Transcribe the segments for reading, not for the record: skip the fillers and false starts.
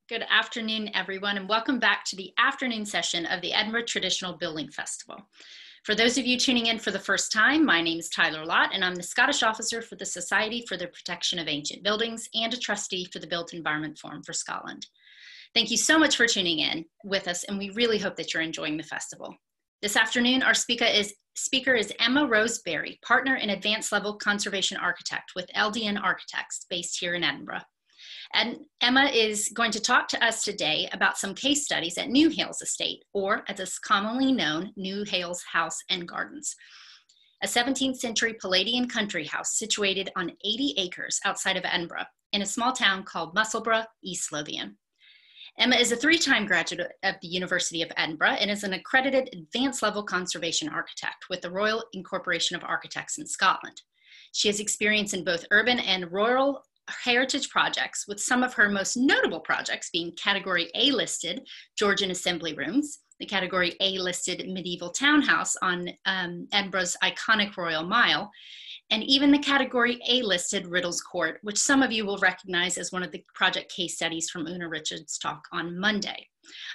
Good afternoon, everyone, and welcome back to the afternoon session of the Edinburgh Traditional Building Festival. For those of you tuning in for the first time, my name is Tyler Lott, and I'm the Scottish Officer for the Society for the Protection of Ancient Buildings and a trustee for the Built Environment Forum for Scotland. Thank you so much for tuning in with us, and we really hope that you're enjoying the festival. This afternoon, our speaker is Emma Rose Berry, Partner and Advanced Level Conservation Architect with LDN Architects based here in Edinburgh. And Emma is going to talk to us today about some case studies at Newhailes Estate, or as it's commonly known, Newhailes House and Gardens, a 17th century Palladian country house situated on 80 acres outside of Edinburgh in a small town called Musselburgh, East Lothian. Emma is a three-time graduate of the University of Edinburgh and is an accredited advanced level conservation architect with the Royal Incorporation of Architects in Scotland. She has experience in both urban and rural heritage projects, with some of her most notable projects being Category A listed Georgian Assembly Rooms, the Category A listed medieval townhouse on Edinburgh's iconic Royal Mile, and even the Category A listed Riddles Court, which some of you will recognize as one of the project case studies from Una Richards' talk on Monday.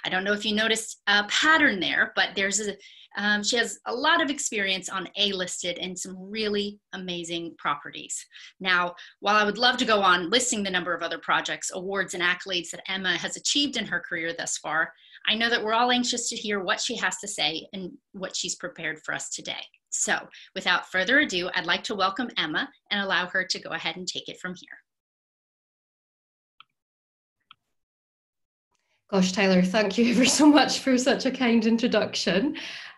I don't know if you noticed a pattern there, but she has a lot of experience on A-listed and some really amazing properties. Now, while I would love to go on listing the number of other projects, awards, and accolades that Emma has achieved in her career thus far, I know that we're all anxious to hear what she has to say and what she's prepared for us today. So, without further ado, I'd like to welcome Emma and allow her to go ahead and take it from here. Gosh, Tyler, thank you ever so much for such a kind introduction.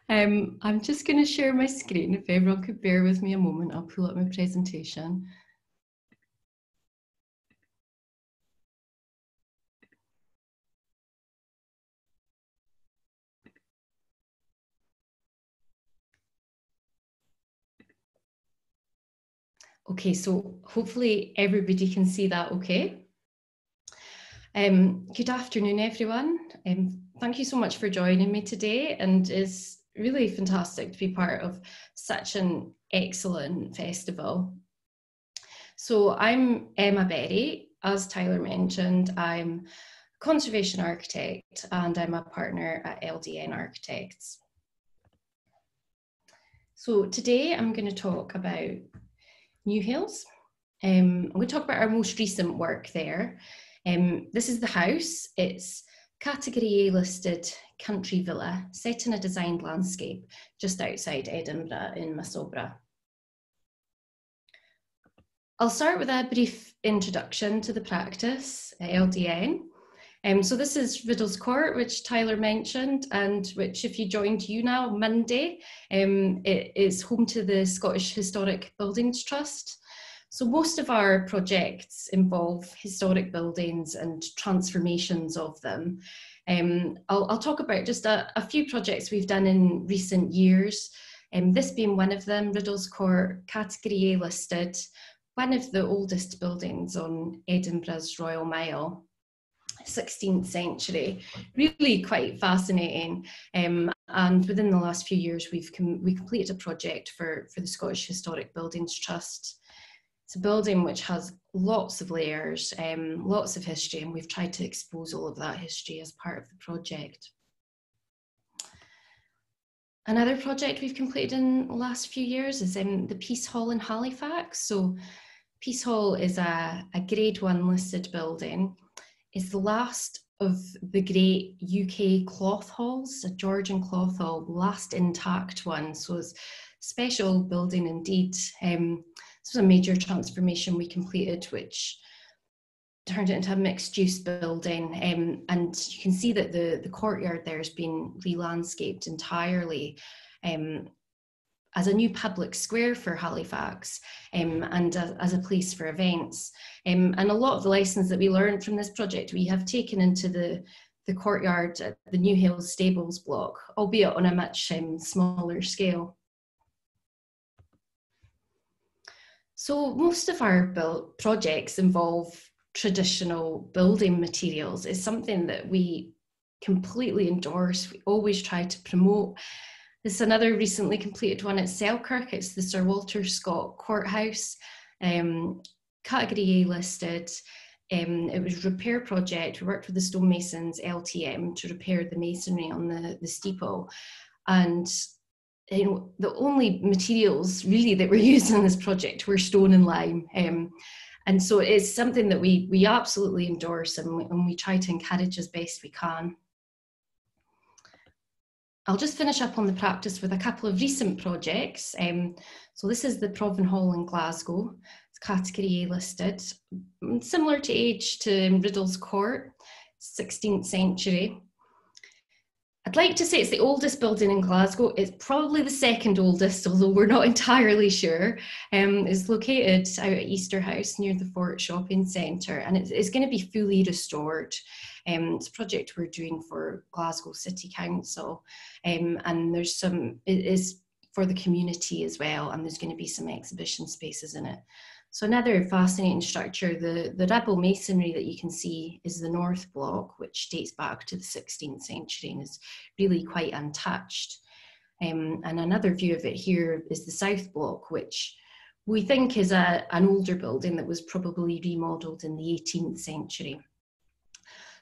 I'm just going to share my screen. If everyone could bear with me a moment, I'll pull up my presentation. Okay, so hopefully everybody can see that okay. Good afternoon, everyone. Thank you so much for joining me today, and it's really fantastic to be part of such an excellent festival. So I'm Emma Berry. As Tyler mentioned, I'm a conservation architect and I'm a partner at LDN Architects. So today I'm going to talk about Newhailes. I'm going to talk about our most recent work there. This is the house. It's Category A listed country villa set in a designed landscape just outside Edinburgh in Musselburgh. I'll start with a brief introduction to the practice at LDN. So this is Riddles Court, which Tyler mentioned, and which, if you joined UNA Monday, it is home to the Scottish Historic Buildings Trust. So most of our projects involve historic buildings and transformations of them. I'll talk about just a few projects we've done in recent years, this being one of them, Riddles Court, Category A listed, one of the oldest buildings on Edinburgh's Royal Mile, 16th century, really quite fascinating. And within the last few years, we completed a project for the Scottish Historic Buildings Trust. It's a building which has lots of layers, lots of history, and we've tried to expose all of that history as part of the project. Another project we've completed in the last few years is the Peace Hall in Halifax. So Peace Hall is a Grade 1 listed building. It's the last of the great UK cloth halls, a Georgian cloth hall, last intact one. So it's a special building indeed. This was a major transformation we completed, which turned it into a mixed-use building. And you can see that the courtyard there has been re-landscaped entirely as a new public square for Halifax and as a place for events. And a lot of the lessons that we learned from this project we have taken into the courtyard at the Newhailes Stables block, albeit on a much smaller scale. So most of our projects involve traditional building materials. It's something that we completely endorse. We always try to promote. This is another recently completed one at Selkirk. It's the Sir Walter Scott Courthouse, Category A listed. It was a repair project. We worked with the stonemasons, LTM, to repair the masonry on the steeple. And the only materials really that were used in this project were stone and lime. And so it's something that we absolutely endorse, and we try to encourage as best we can. I'll just finish up on the practice with a couple of recent projects. So this is the Proven Hall in Glasgow. It's category A listed, similar to age to Riddle's Court, 16th century. I'd like to say it's the oldest building in Glasgow. It's probably the second oldest, although we're not entirely sure. It's located out at Easter House near the Fort Shopping Centre, and it's going to be fully restored. It's a project we're doing for Glasgow City Council, and it is for the community as well, and there's going to be some exhibition spaces in it. So another fascinating structure, the ribble masonry that you can see is the North Block, which dates back to the 16th century and is really quite untouched. And another view of it here is the South Block, which we think is an older building that was probably remodelled in the 18th century.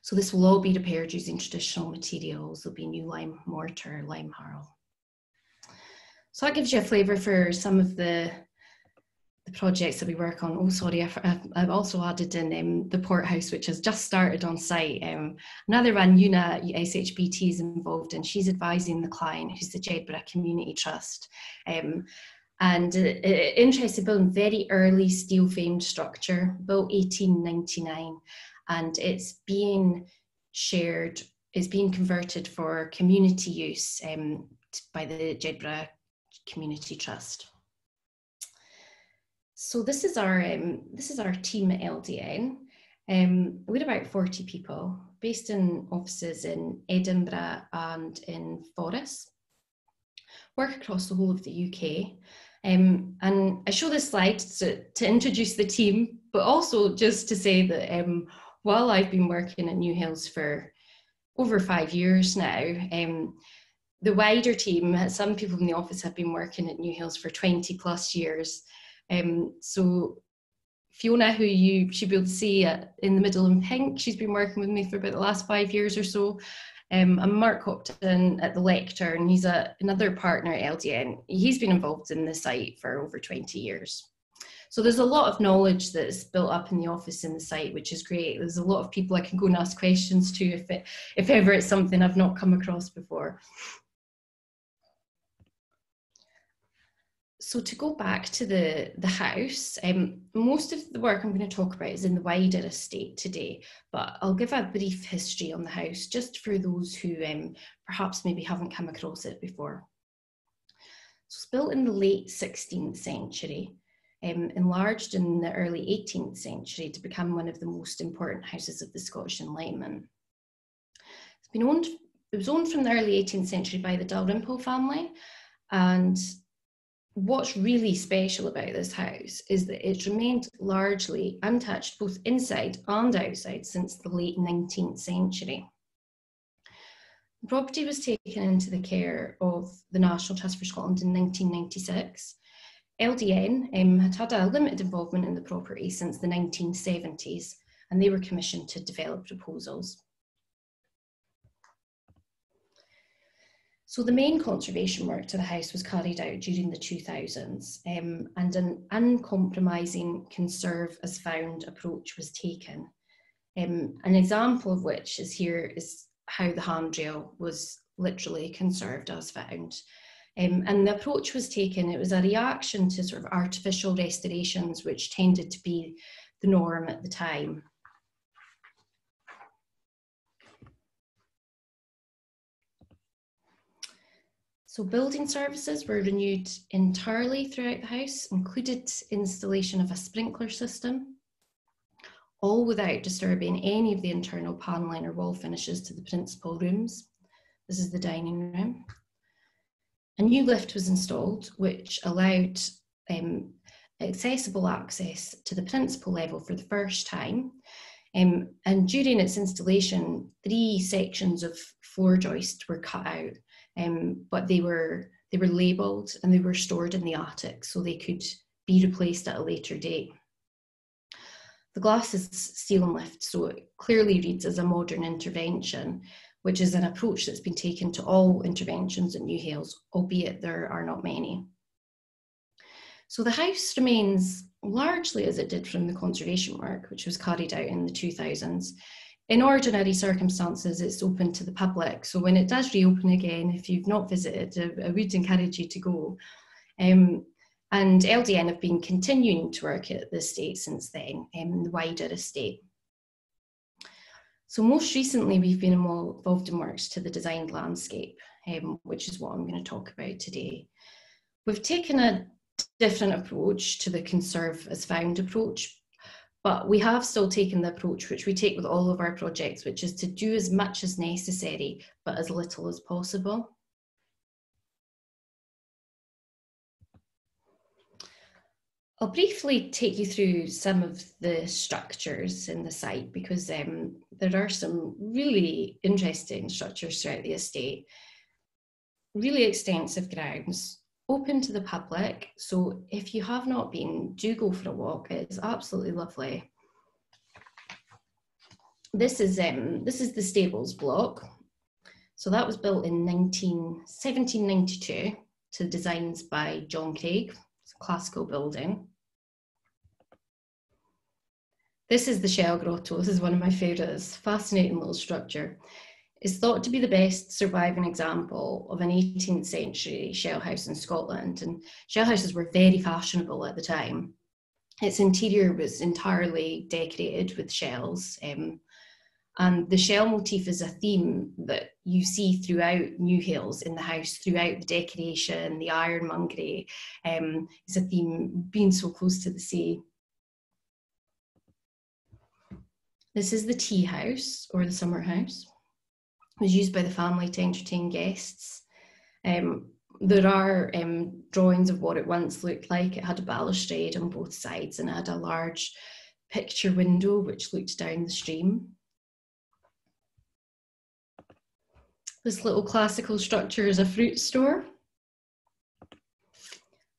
So this will all be repaired using traditional materials. There'll be new lime mortar, lime harl. So that gives you a flavour for some of the projects that we work on. Oh, sorry, I've also added in the Port House, which has just started on site. Another one, Una, SHBT is involved in. She's advising the client, who's the Jedburgh Community Trust. And interested building, very early steel framed structure, built 1899. And it's being shared, it's being converted for community use by the Jedburgh Community Trust. So this is our team at LDN. We're about 40 people, based in offices in Edinburgh and in Forres. Work across the whole of the UK. And I show this slide to introduce the team, but also just to say that while I've been working at Newhailes for over 5 years now, the wider team, some people in the office have been working at Newhailes for 20 plus years. So Fiona, who you should be able to see in the middle in pink, she's been working with me for about the last 5 years or so. And Mark Hopton at the lectern, and he's another partner at LDN. He's been involved in the site for over 20 years. So there's a lot of knowledge that's built up in the office and the site, which is great. There's a lot of people I can go and ask questions to if ever it's something I've not come across before. So to go back to the house, most of the work I'm going to talk about is in the wider estate today, but I'll give a brief history on the house just for those who perhaps maybe haven't come across it before. So it's built in the late 16th century, enlarged in the early 18th century to become one of the most important houses of the Scottish Enlightenment. It was owned from the early 18th century by the Dalrymple family, and what's really special about this house is that it's remained largely untouched both inside and outside since the late 19th century. The property was taken into the care of the National Trust for Scotland in 1996. LDN had a limited involvement in the property since the 1970s, and they were commissioned to develop proposals. So the main conservation work to the house was carried out during the 2000s, and an uncompromising conserve as found approach was taken. An example of which is here is how the handrail was literally conserved as found. And the approach was taken, it was a reaction to sort of artificial restorations which tended to be the norm at the time. So building services were renewed entirely throughout the house, included installation of a sprinkler system, all without disturbing any of the internal panelling or wall finishes to the principal rooms. This is the dining room. A new lift was installed, which allowed accessible access to the principal level for the first time. And during its installation, 3 sections of floor joist were cut out. But they were labelled and they were stored in the attic so they could be replaced at a later date. The glass is steel and lift, so it clearly reads as a modern intervention, which is an approach that's been taken to all interventions at Newhailes, albeit there are not many. So the house remains largely as it did from the conservation work, which was carried out in the 2000s. In ordinary circumstances, it's open to the public. So when it does reopen again, if you've not visited, I would encourage you to go. And LDN have been continuing to work at the estate since then, the wider estate. So most recently, we've been involved in works to the designed landscape, which is what I'm going to talk about today. We've taken a different approach to the conserve as found approach, but we have still taken the approach which we take with all of our projects, which is to do as much as necessary, but as little as possible. I'll briefly take you through some of the structures in the site because there are some really interesting structures throughout the estate. Really extensive grounds, open to the public. So if you have not been, do go for a walk. It's absolutely lovely. This is the stables block. So that was built in 1792 to designs by John Craig. It's a classical building. This is the Shell Grotto. This is one of my favourites. Fascinating little structure. It's thought to be the best surviving example of an 18th century shell house in Scotland. And shell houses were very fashionable at the time. Its interior was entirely decorated with shells. And the shell motif is a theme that you see throughout Newhailes in the house, throughout the decoration, the ironmongery. It's a theme being so close to the sea. This is the tea house, or the summer house. It was used by the family to entertain guests. There are drawings of what it once looked like. It had a balustrade on both sides and it had a large picture window which looked down the stream. This little classical structure is a fruit store.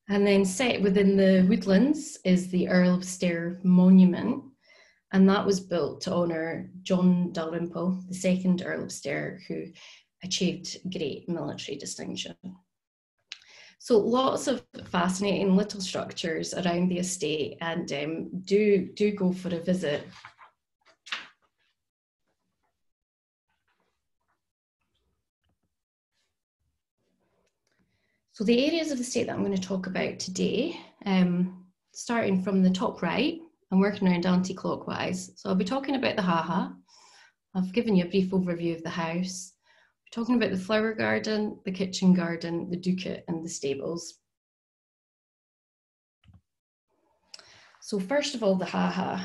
And then set within the woodlands is the Earl of Stair monument. And that was built to honour John Dalrymple, the second Earl of Stair, who achieved great military distinction. So lots of fascinating little structures around the estate, and do go for a visit. So the areas of the estate that I'm going to talk about today, starting from the top right, I'm working around anti-clockwise. So I'll be talking about the ha-ha. I've given you a brief overview of the house. We're talking about the flower garden, the kitchen garden, the dooket and the stables. So first of all, the ha-ha.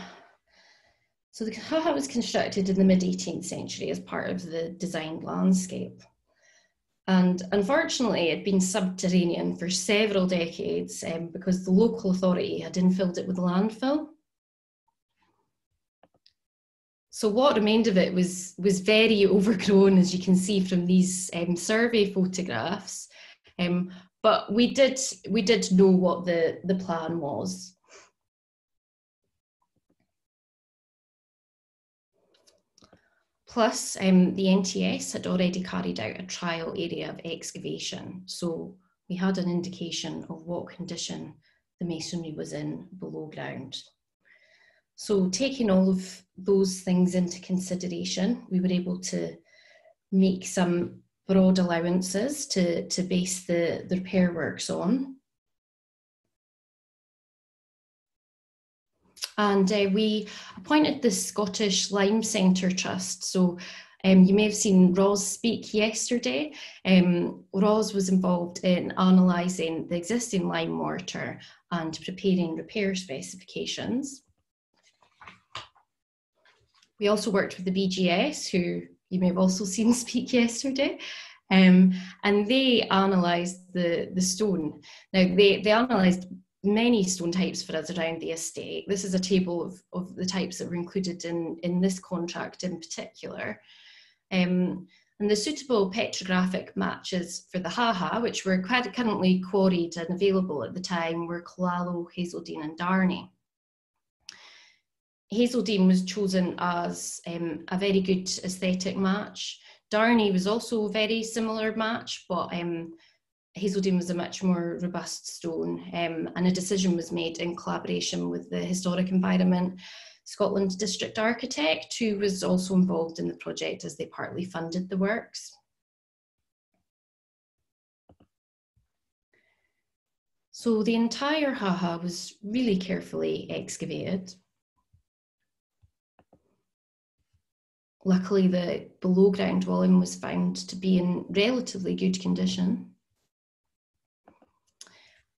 So the ha-ha was constructed in the mid-18th century as part of the designed landscape. And unfortunately, it had been subterranean for several decades because the local authority had infilled it with landfill. So what remained of it was very overgrown, as you can see from these survey photographs. But we did know what the plan was. Plus, the NTS had already carried out a trial area of excavation. So we had an indication of what condition the masonry was in below ground. So taking all of those things into consideration, we were able to make some broad allowances to base the repair works on. And we appointed the Scottish Lime Centre Trust. So you may have seen Roz speak yesterday. Roz was involved in analysing the existing lime mortar and preparing repair specifications. We also worked with the BGS, who you may have also seen speak yesterday, and they analysed the stone. Now, they analysed many stone types for us around the estate. This is a table of the types that were included in this contract in particular. And the suitable petrographic matches for the ha-ha, which were currently quarried and available at the time, were Killaloe, Hazeldean and Darney. Hazeldean was chosen as a very good aesthetic match. Darney was also a very similar match, but Hazeldean was a much more robust stone, and a decision was made in collaboration with the Historic Environment Scotland District Architect, who was also involved in the project as they partly funded the works. So the entire ha-ha was really carefully excavated. Luckily, the below ground walling was found to be in relatively good condition.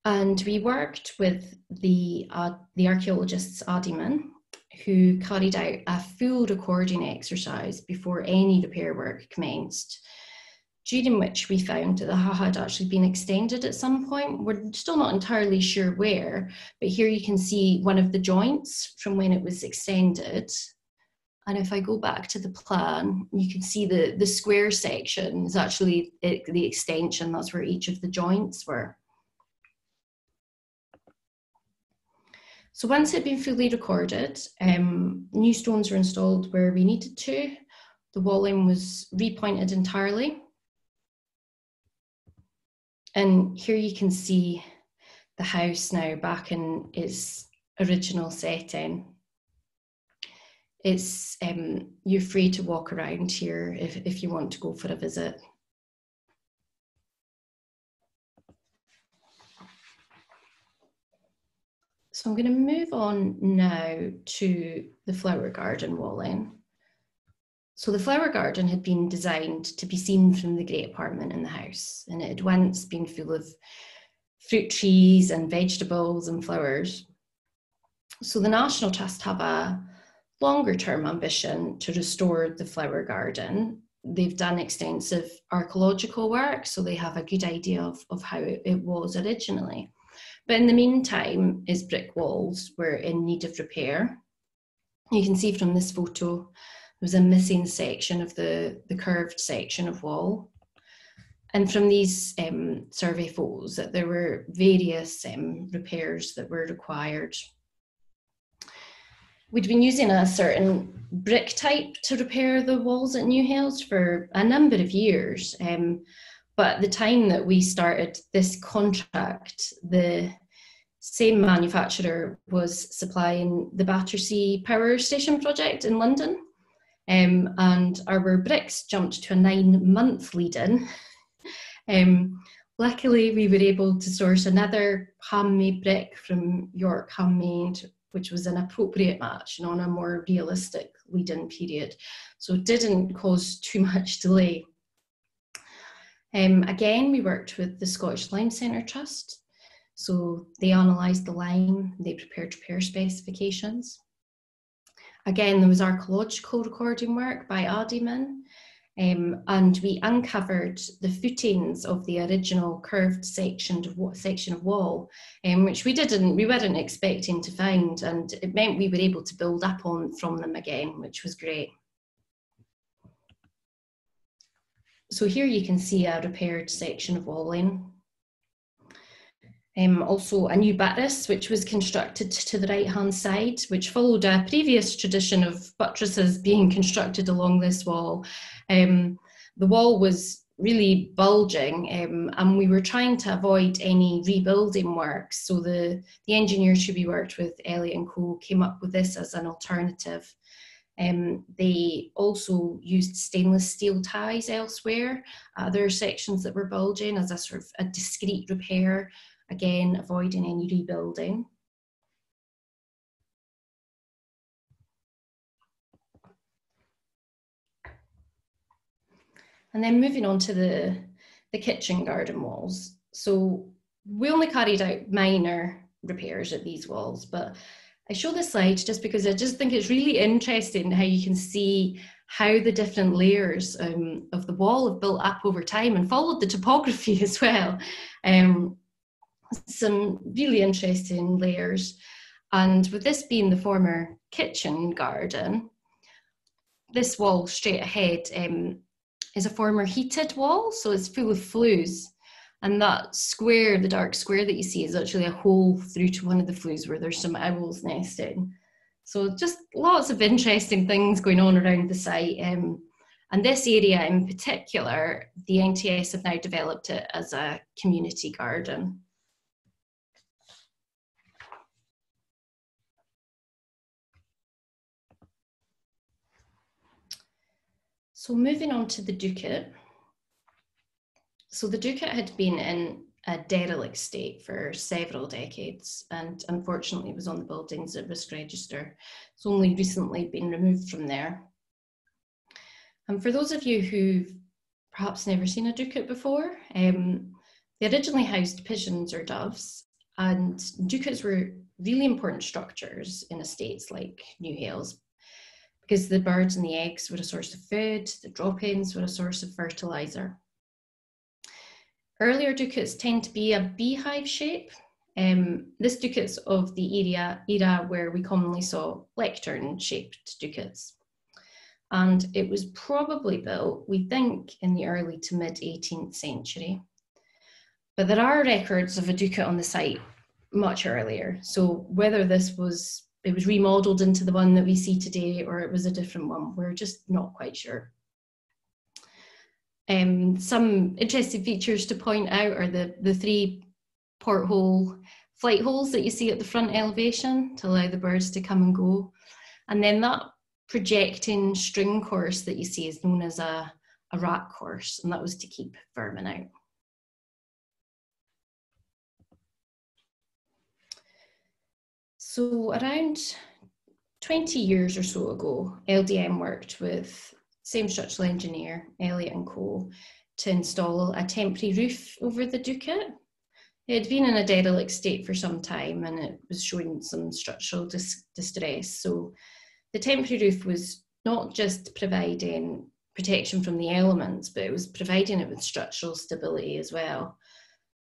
And we worked with the archaeologists Adiman, who carried out a full recording exercise before any repair work commenced, during which we found that the ha-ha had actually been extended at some point. We're still not entirely sure where, but here you can see one of the joints from when it was extended. And if I go back to the plan, you can see the square section is actually the extension. That's where each of the joints were. So once it had been fully recorded, new stones were installed where we needed to. The walling was repointed entirely. And here you can see the house now back in its original setting. It's, you're free to walk around here if you want to go for a visit. So I'm going to move on now to the flower garden walling. So the flower garden had been designed to be seen from the great apartment in the house, and it had once been full of fruit trees and vegetables and flowers. So the National Trust have a longer term ambition to restore the flower garden. They've done extensive archaeological work, so they have a good idea of how it was originally. But in the meantime, its brick walls were in need of repair. You can see from this photo, there was a missing section of the curved section of wall. And from these survey photos, that there were various repairs that were required. We'd been using a certain brick type to repair the walls at Newhailes for a number of years. But at the time that we started this contract, the same manufacturer was supplying the Battersea Power Station project in London. And our bricks jumped to a 9-month lead-in. Luckily, we were able to source another handmade brick from York Handmade, which was an appropriate match and on a more realistic lead-in period. So it didn't cause too much delay. Again, we worked with the Scottish Lime Centre Trust. So they analysed the lime, they prepared repair specifications. Again, there was archaeological recording work by Adiman, and we uncovered the footings of the original curved section of wall, which we weren't expecting to find, and it meant we were able to build up from them again, which was great. So here you can see a repaired section of walling. Also a new buttress, which was constructed to the right-hand side, which followed a previous tradition of buttresses being constructed along this wall. The wall was really bulging, and we were trying to avoid any rebuilding works. So the engineers who we worked with, Elliott & Co, came up with this as an alternative. They also used stainless steel ties elsewhere, other sections that were bulging, as a sort of a discreet repair, again avoiding any rebuilding. And then moving on to the kitchen garden walls. So we only carried out minor repairs at these walls, but I show this slide just because I just think it's really interesting how you can see how the different layers of the wall have built up over time and followed the topography as well. Some really interesting layers. And with this being the former kitchen garden, this wall straight ahead is a former heated wall, so it's full of flues. And that square, the dark square that you see, is actually a hole through to one of the flues where there's some owls nesting. So just lots of interesting things going on around the site. And this area in particular, the NTS have now developed it as a community garden. So moving on to the Ducat. So the Ducat had been in a derelict state for several decades, and unfortunately was on the buildings at risk register. It's only recently been removed from there. And for those of you who've perhaps never seen a Ducat before, they originally housed pigeons or doves, and Ducats were really important structures in estates like Newhailes, because the birds and the eggs were a source of food, the drop-ins were a source of fertiliser. Earlier Ducats tend to be a beehive shape. This Ducat's of the era where we commonly saw lectern-shaped Ducats. And it was probably built, we think, in the early to mid 18th century. But there are records of a Ducat on the site much earlier. So whether it was remodelled into the one that we see today or it was a different one, we're just not quite sure. Some interesting features to point out are the three porthole flight holes that you see at the front elevation to allow the birds to come and go. And then that projecting string course that you see is known as a rat course, and that was to keep vermin out. So around 20 years or so ago, LDM worked with same structural engineer, Elliott and Co, to install a temporary roof over the Ducat. It had been in a derelict state for some time and it was showing some structural distress. So the temporary roof was not just providing protection from the elements, but it was providing it with structural stability as well.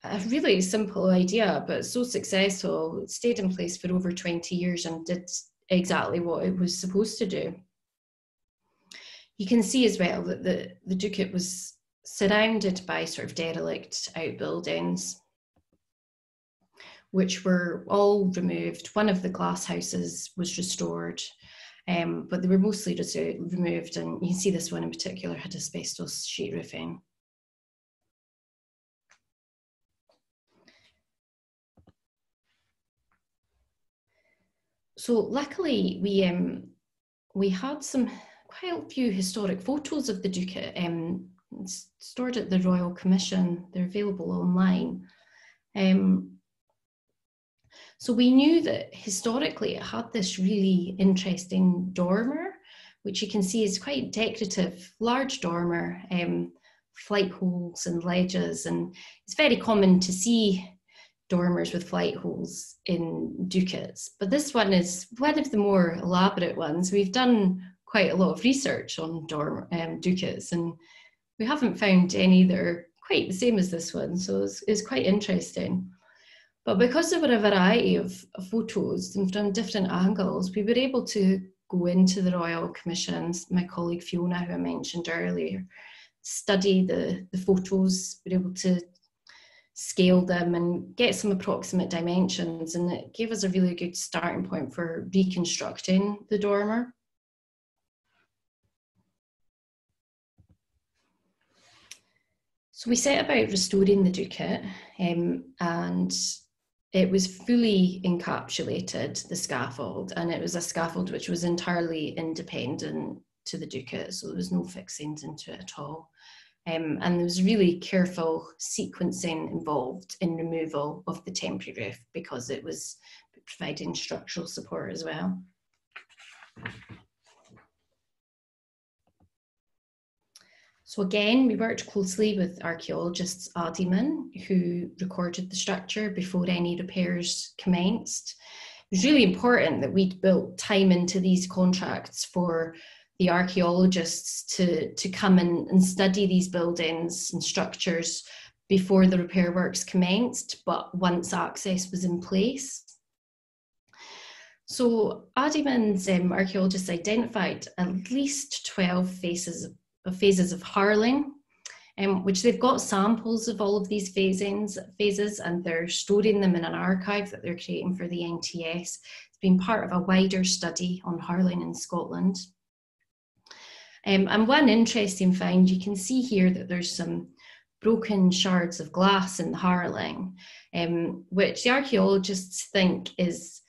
A really simple idea, but so successful. It stayed in place for over 20 years and did exactly what it was supposed to do. You can see as well that the Ducat was surrounded by sort of derelict outbuildings, which were all removed. One of the glass houses was restored, but they were mostly just removed, and you can see this one in particular had asbestos sheet roofing. So luckily we had quite a few historic photos of the Ducat stored at the Royal Commission. They're available online. So we knew that historically it had this really interesting dormer, which you can see is quite decorative, large dormer, flight holes and ledges, and it's very common to see dormers with flight holes in Ducats, but this one is one of the more elaborate ones. We've done quite a lot of research on Ducats, and we haven't found any that are quite the same as this one, so it's quite interesting. But because there were a variety of photos and from different angles, we were able to go into the Royal Commissions. My colleague Fiona, who I mentioned earlier, study the photos, we were able to scale them and get some approximate dimensions, and it gave us a really good starting point for reconstructing the dormer. So we set about restoring the Ducat, and it was fully encapsulated, the scaffold, and it was a scaffold which was entirely independent to the Ducat, so there was no fixings into it at all. And there was really careful sequencing involved in removal of the temporary roof because it was providing structural support as well. So again, we worked closely with archaeologists Adiman, who recorded the structure before any repairs commenced. It was really important that we'd built time into these contracts for the archaeologists to come and study these buildings and structures before the repair works commenced, but once access was in place. So Adiman's archaeologists identified at least 12 phases of harling, which they've got samples of all of these phases, and they're storing them in an archive that they're creating for the NTS. It's been part of a wider study on Harling in Scotland. And one interesting find, you can see here that there's some broken shards of glass in the Harling, which the archaeologists think is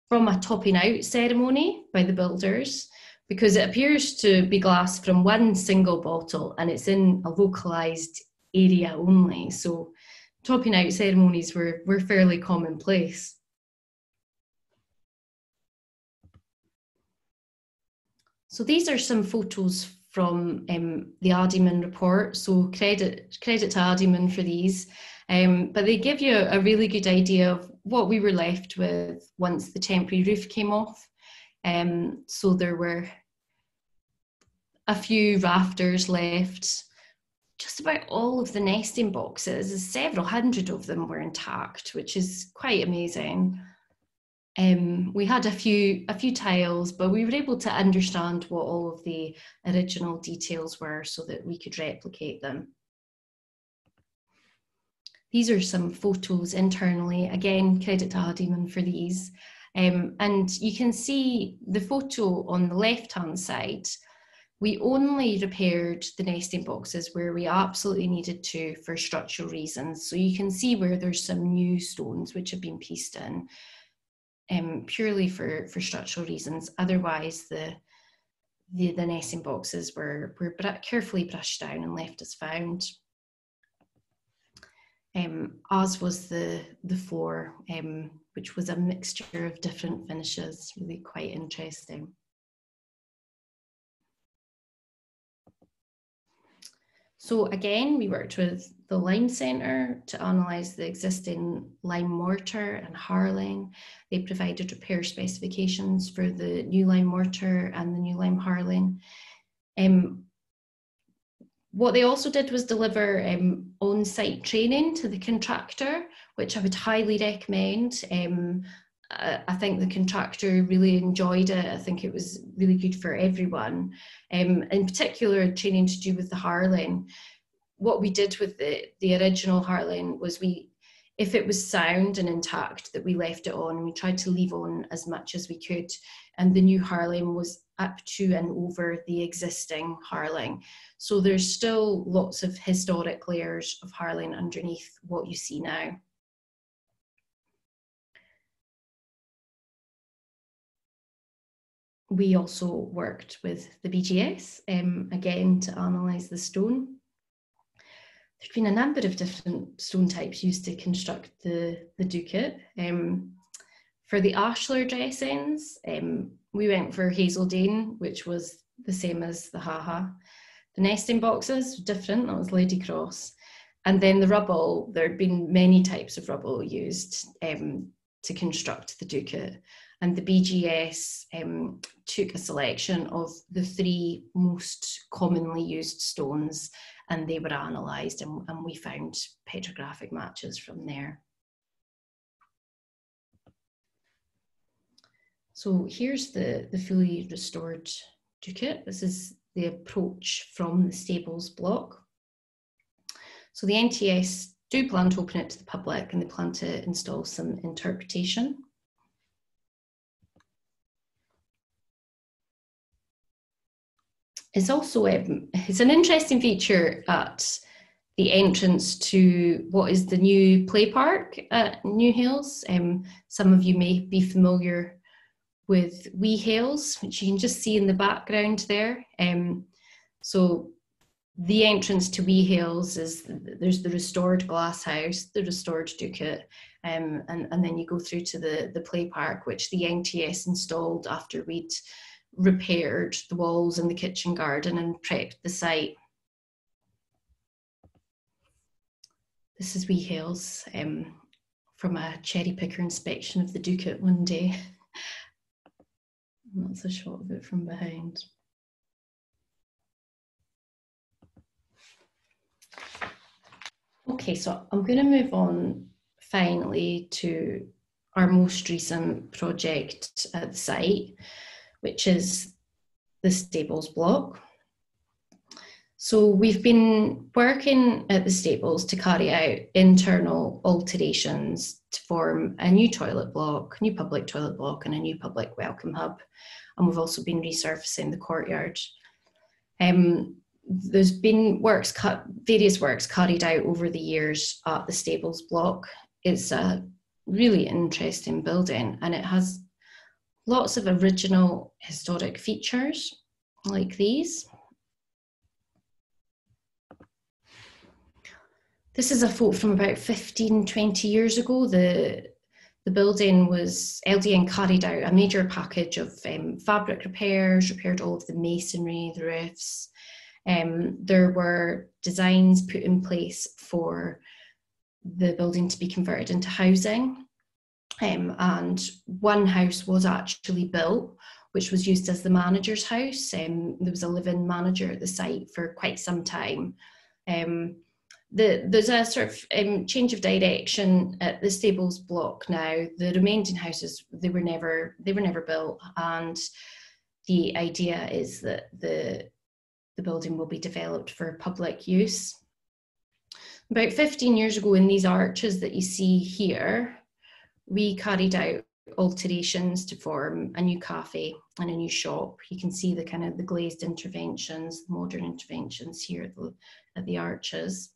from a topping out ceremony by the builders, because it appears to be glass from one single bottle and it's in a localised area only. So topping out ceremonies were fairly commonplace. So these are some photos from the Addyman report. So credit to Addyman for these. But they give you a really good idea of what we were left with once the temporary roof came off. So there were a few rafters left. Just about all of the nesting boxes, several hundred of them, were intact, which is quite amazing. We had a few tiles, but we were able to understand what all of the original details were so that we could replicate them. These are some photos internally. Again, credit to Addyman for these. And you can see the photo on the left-hand side. We only repaired the nesting boxes where we absolutely needed to for structural reasons. So you can see where there's some new stones which have been pieced in. Purely for structural reasons. Otherwise, the nesting boxes were carefully brushed down and left as found. As was the floor, which was a mixture of different finishes, really quite interesting. So again, we worked with the Lime Centre to analyse the existing lime mortar and Harling. They provided repair specifications for the new lime mortar and the new lime Harling. What they also did was deliver on-site training to the contractor, which I would highly recommend. I think the contractor really enjoyed it. I think it was really good for everyone. In particular, training to do with the Harling. What we did with the original Harling was if it was sound and intact, that we left it on, and we tried to leave on as much as we could. And the new Harling was up to and over the existing Harling. So there's still lots of historic layers of Harling underneath what you see now. We also worked with the BGS, again, to analyse the stone. There's been a number of different stone types used to construct the ducat. For the ashlar dressings, we went for Hazeldane, which was the same as the haha. The nesting boxes, different, that was Lady Cross. And then the rubble, there had been many types of rubble used to construct the ducat. And the BGS took a selection of the 3 most commonly used stones, and they were analysed, and we found petrographic matches from there. So here's the fully restored ducat. This is the approach from the stables block. So the NTS do plan to open it to the public, and they plan to install some interpretation. It's also it's an interesting feature at the entrance to what is the new play park at Newhailes. Some of you may be familiar with Newhailes, which you can just see in the background there. So the entrance to Newhailes is, there's the restored glass house, the restored ducat, and then you go through to the play park, which the NTS installed after we'd repaired the walls and the kitchen garden and prepped the site. This is Newhailes from a cherry picker inspection of the ducat one day. And that's a shot of it from behind. Okay, so I'm going to move on finally to our most recent project at the site, which is the stables block. So we've been working at the stables to carry out internal alterations to form a new toilet block, new public toilet block, and a new public welcome hub. And we've also been resurfacing the courtyard. There's been various works carried out over the years at the stables block. It's a really interesting building, and it has lots of original historic features like these. This is a photo from about 15, 20 years ago. The building was, LDN carried out a major package of fabric repairs, repaired all of the masonry, the roofs. There were designs put in place for the building to be converted into housing. And one house was actually built, which was used as the manager's house. There was a live-in manager at the site for quite some time. There's a sort of change of direction at the stables block now. The remaining houses, they were never built, and the idea is that the building will be developed for public use. About 15 years ago, in these arches that you see here, we carried out alterations to form a new cafe and a new shop. You can see the kind of the glazed interventions, the modern interventions here at the arches.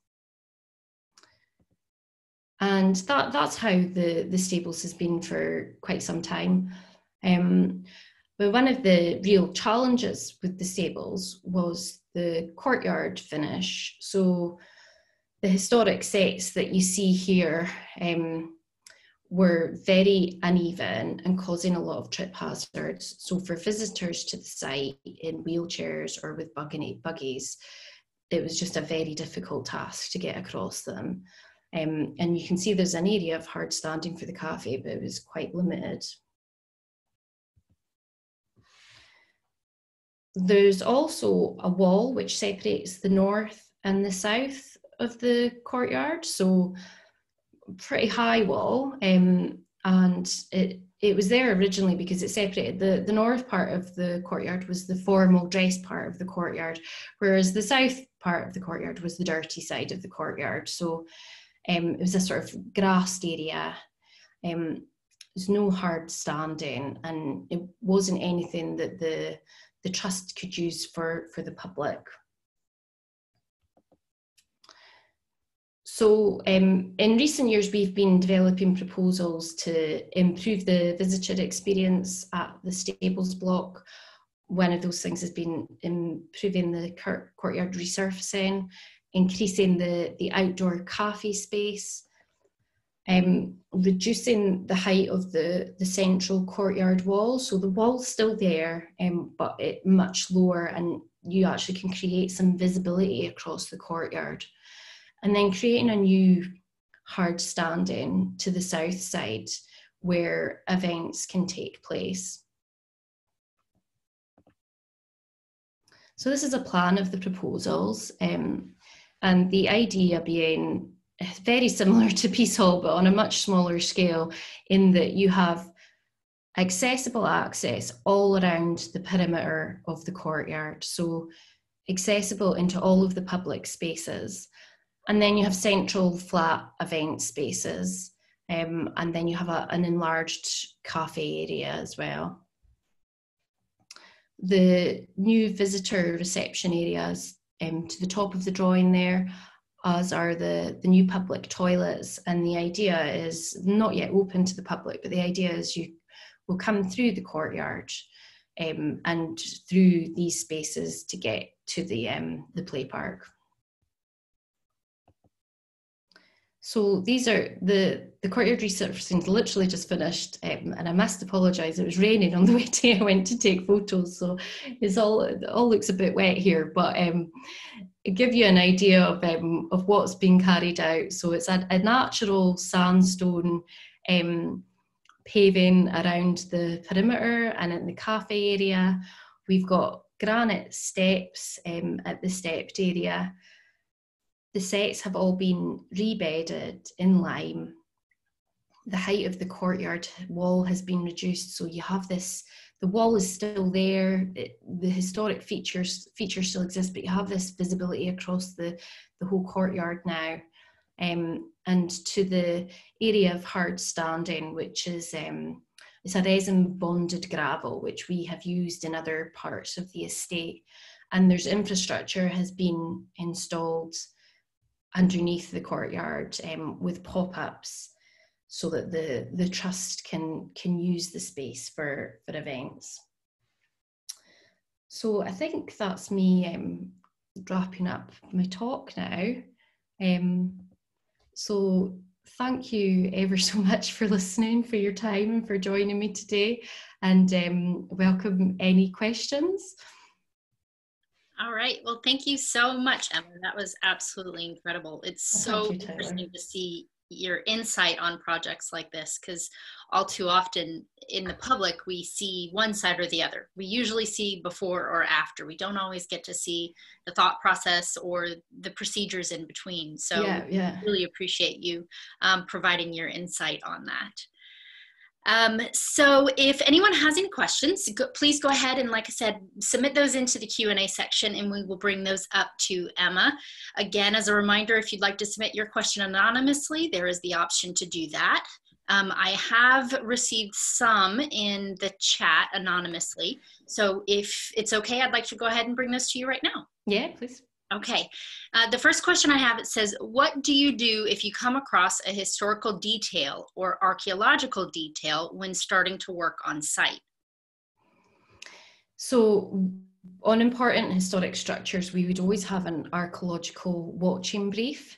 And that's how the stables has been for quite some time. But one of the real challenges with the stables was the courtyard finish. So the historic sets that you see here were very uneven and causing a lot of trip hazards. So for visitors to the site in wheelchairs or with buggies, it was just a very difficult task to get across them. And you can see there's an area of hard standing for the cafe, but it was quite limited. There's also a wall which separates the north and the south of the courtyard, so pretty high wall, and it was there originally because it separated the north part of the courtyard was the formal dress part of the courtyard, whereas the south part of the courtyard was the dirty side of the courtyard. So it was a sort of grassed area. There's no hard standing, and it wasn't anything that the trust could use for the public. So in recent years, we've been developing proposals to improve the visitor experience at the stables block. One of those things has been improving the courtyard resurfacing, increasing the outdoor cafe space, reducing the height of the central courtyard wall. So the wall's still there, but it much lower, and you actually can create some visibility across the courtyard. And then creating a new hard standing to the south side where events can take place. So this is a plan of the proposals, and the idea being very similar to Peace Hall, but on a much smaller scale, in that you have accessible access all around the perimeter of the courtyard, so accessible into all of the public spaces. And then you have central flat event spaces, and then you have an enlarged cafe area as well. The new visitor reception areas to the top of the drawing there, as are the new public toilets. And the idea is not yet open to the public, but the idea is you will come through the courtyard and through these spaces to get to the play park. So these are the courtyard resurfacing literally just finished, and I must apologise, it was raining on the way I went to take photos, so it all looks a bit wet here, but give you an idea of what's been carried out. So it's a natural sandstone paving around the perimeter, and in the cafe area we've got granite steps at the stepped area. The sets have all been rebedded in lime. The height of the courtyard wall has been reduced, so you have this the wall is still there, the historic features still exist, but you have this visibility across the whole courtyard now. And to the area of hard standing, which is it's a resin bonded gravel, which we have used in other parts of the estate. And there's infrastructure has been installed underneath the courtyard with pop-ups, so that the trust can use the space for events. So I think that's me wrapping up my talk now. So thank you ever so much for listening, for your time, and for joining me today, and welcome any questions. All right. Well, thank you so much, Emma. That was absolutely incredible. It's so interesting to see your insight on projects like this, because all too often in the public, we see one side or the other. We usually see before or after. We don't always get to see the thought process or the procedures in between. So yeah. Really appreciate you providing your insight on that. So if anyone has any questions, please go ahead and, like I said, submit those into the Q&A section, and we will bring those up to Emma. Again, as a reminder, if you'd like to submit your question anonymously, there is the option to do that. I have received some in the chat anonymously. So if it's okay, I'd like to go ahead and bring those to you right now. Yeah, please. Okay, the first question I have, it says, what do you do if you come across a historical detail or archaeological detail when starting to work on site? So on important historic structures, we would always have an archaeological watching brief.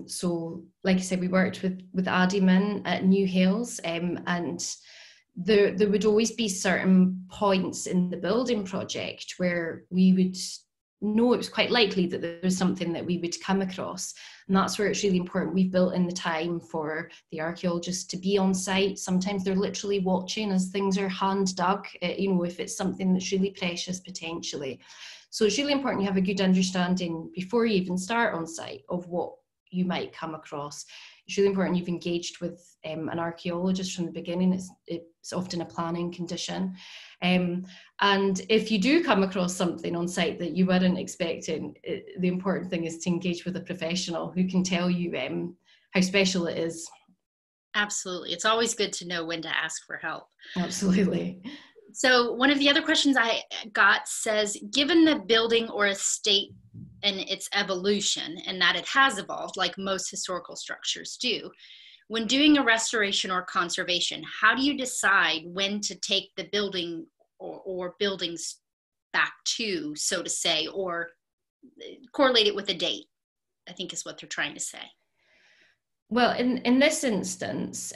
So like I said, we worked with Addyman at Newhailes, and there would always be certain points in the building project where we would know it was quite likely that there was something that we would come across. And that's where it's really important. We've built in the time for the archaeologists to be on site. Sometimes they're literally watching as things are hand dug, if it's something that's really precious potentially. So it's really important you have a good understanding before you even start on site of what you might come across. It's really important you've engaged with an archaeologist from the beginning. It's often a planning condition. And if you do come across something on site that you weren't expecting, the important thing is to engage with a professional who can tell you how special it is. Absolutely. It's always good to know when to ask for help. Absolutely. So one of the other questions I got says, given the building or estate and its evolution, and that it has evolved like most historical structures do, when doing a restoration or conservation, how do you decide when to take the building or buildings back to, so to say, or correlate it with a date, I think is what they're trying to say? Well, in this instance,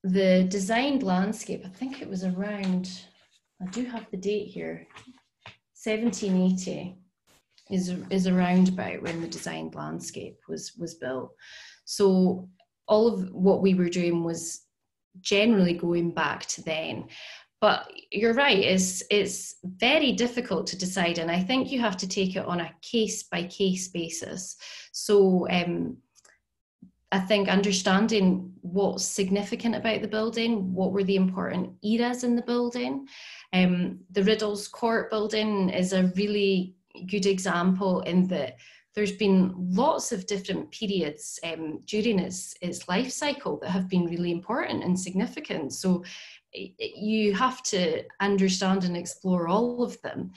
the designed landscape, I think it was around, I do have the date here, 1780 is around about when the designed landscape was built. So all of what we were doing was generally going back to then. But you're right, it's very difficult to decide, and I think you have to take it on a case-by-case basis. So I think understanding what's significant about the building, what were the important eras in the building. The Riddles Court building is a really good example in that there's been lots of different periods during its life cycle that have been really important and significant. So you have to understand and explore all of them.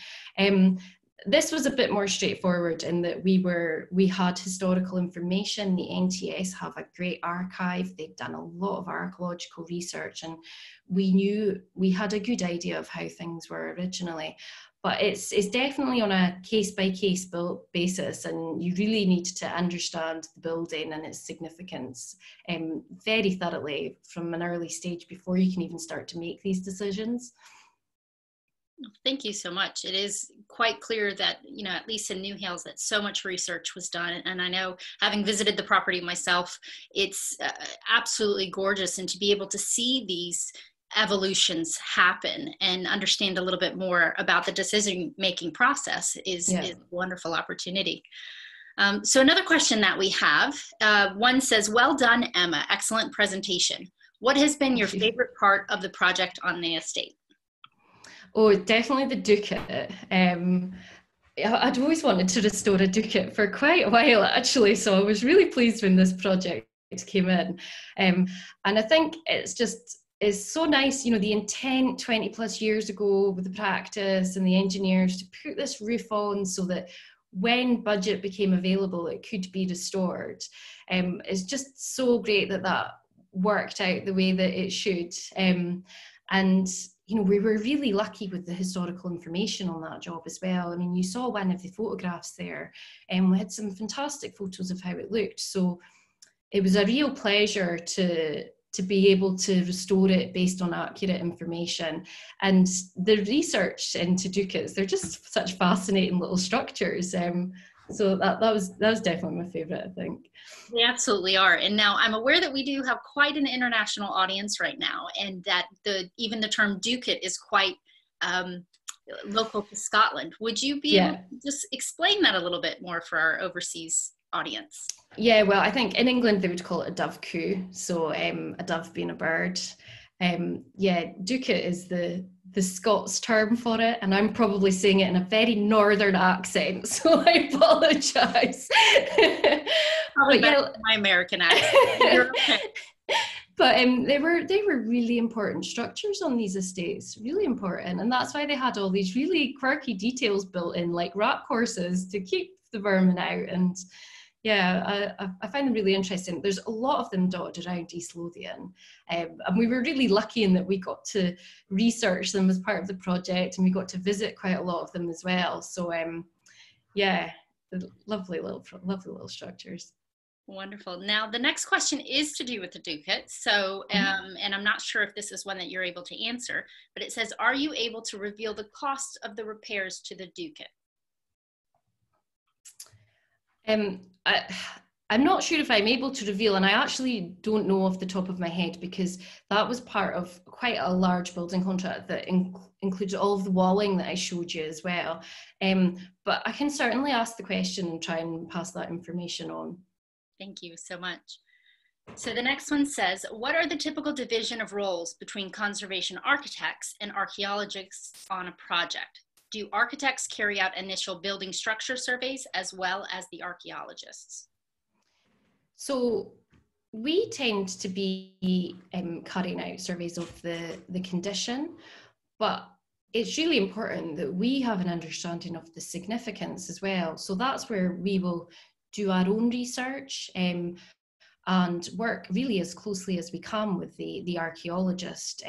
This was a bit more straightforward in that we had historical information. The NTS have a great archive. They've done a lot of archaeological research, and we knew we had a good idea of how things were originally. But it's definitely on a case-by-case basis, and you really need to understand the building and its significance very thoroughly from an early stage before you can even start to make these decisions. Thank you so much. It is quite clear that, at least in Newhailes, that so much research was done. And I know, having visited the property myself, it's absolutely gorgeous. And to be able to see these evolutions happen and understand a little bit more about the decision-making process is a wonderful opportunity. So another question that we have, one says, well done, Emma, excellent presentation. What has been your favorite part of the project on the estate? Oh, definitely the ducat. I'd always wanted to restore a ducat for quite a while, actually, so I was really pleased when this project came in. And I think it's so nice, you know, the intent 20 plus years ago with the practice and the engineers to put this roof on so that when budget became available, it could be restored. It's just so great that that worked out the way that it should. And you know, we were really lucky with the historical information on that job as well. I mean, you saw one of the photographs there, and we had some fantastic photos of how it looked. So it was a real pleasure to be able to restore it based on accurate information. And the research into ducats, they're just such fascinating little structures. So that was definitely my favourite, I think. They absolutely are. And now I'm aware that we do have quite an international audience right now, and that even the term ducat is quite local to Scotland. Would you be able to just explain that a little bit more for our overseas audience? Yeah, well, I think in England they would call it a dove coo, so a dove being a bird. Yeah, ducat is the Scots term for it, and I'm probably saying it in a very northern accent, so I apologise. Probably better than my American accent. You're okay. But they were really important structures on these estates, really important, and that's why they had all these really quirky details built in, like rat courses to keep the vermin out. And yeah, I find them really interesting. There's a lot of them dotted around East Lothian, and we were really lucky in that we got to research them as part of the project, and we got to visit quite a lot of them as well. So yeah, lovely little structures. Wonderful. Now, the next question is to do with the ducat. So, and I'm not sure if this is one that you're able to answer, but it says, are you able to reveal the cost of the repairs to the ducat? I'm not sure if I'm able to reveal, and I actually don't know off the top of my head, because that was part of quite a large building contract that includes all of the walling that I showed you as well. But I can certainly ask the question and try and pass that information on. Thank you so much. So the next one says, what are the typical division of roles between conservation architects and archaeologists on a project? Do architects carry out initial building structure surveys as well as the archaeologists? So we tend to be carrying out surveys of the condition, but it's really important that we have an understanding of the significance as well. So that's where we will do our own research and work really as closely as we can with the archaeologist.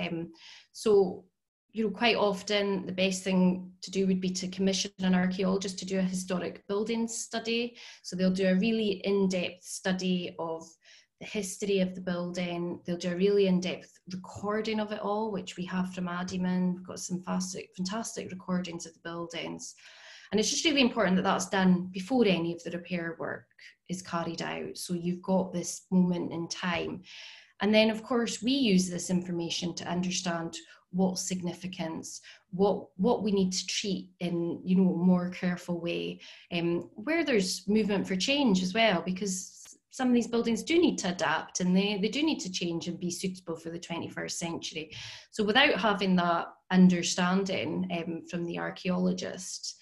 So, you know, quite often the best thing to do would be to commission an archaeologist to do a historic building study. So they'll do a really in-depth study of the history of the building. They'll do a really in-depth recording of it all, which we have from Addyman. We've got some fantastic recordings of the buildings. And it's just really important that that's done before any of the repair work is carried out. So you've got this moment in time. And then, of course, we use this information to understand what significance, what we need to treat in, you know, a more careful way, where there's movement for change as well, because some of these buildings do need to adapt, and they do need to change and be suitable for the 21st century. So without having that understanding from the archaeologist,